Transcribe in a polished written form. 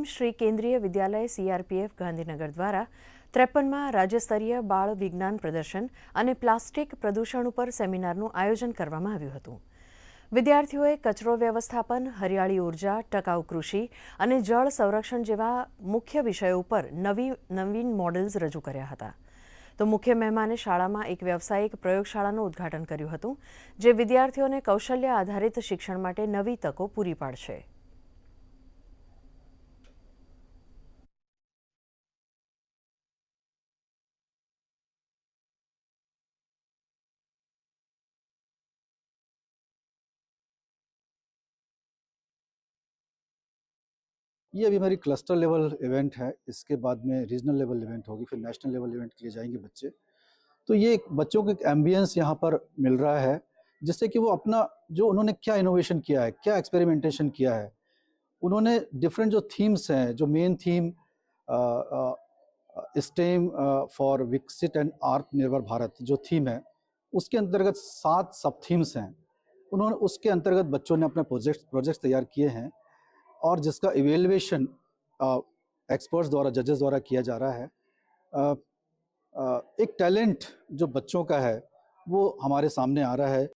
એમ શ્રી કેન્દ્રીય વિદ્યાલય CRPF ગાંધીનગર દ્વારા 53માં રાજ્ય સ્તરીય બાળ વિજ્ઞાન પ્રદર્શન અને પ્લાસ્ટિક પ્રદૂષણ ઉપર સેમિનારનું આયોજન કરવામાં આવ્યું હતું. વિદ્યાર્થીઓએ કચરો વ્યવસ્થાપન, હરિયાળી ઉર્જા, ટકાઉ કૃષિ અને જળ સંરક્ષણ જેવા મુખ્ય વિષયો ઉપર નવીન મોડેલ્સ રજૂ કર્યા હતા. તો મુખ્ય મહેમાને શાળામાં એક વ્યવસાયિક પ્રયોગશાળાનું ઉદ્ઘાટન કર્યું હતું, જે વિદ્યાર્થીઓને કૌશલ્ય આધારિત શિક્ષણ માટે નવી તકો પૂરી પાડશે. ये अभी हमारी क्लस्टर लेवल इवेंट है। इसके बाद में रीजनल लेवल इवेंट होगी, फिर नेशनल लेवल इवेंट के लिए जाएंगे बच्चे। तो ये बच्चों को एक एम्बियंस यहाँ पर मिल रहा है, जिससे कि वो अपना जो उन्होंने क्या इनोवेशन किया है, क्या एक्सपेरिमेंटेशन किया है, उन्होंने डिफरेंट जो थीम्स हैं, जो मेन थीम स्टेम फॉर विकसित एंड आत्मनिर्भर भारत जो थीम है, उसके अंतर्गत 7 सब थीम्स हैं। उन्होंने उसके अंतर्गत बच्चों ने अपने प्रोजेक्ट्स तैयार किए हैं और जिसका इवेल्युएशन एक्सपर्ट्स द्वारा, जजेस द्वारा किया जा रहा है। एक टैलेंट जो बच्चों का है वो हमारे सामने आ रहा है।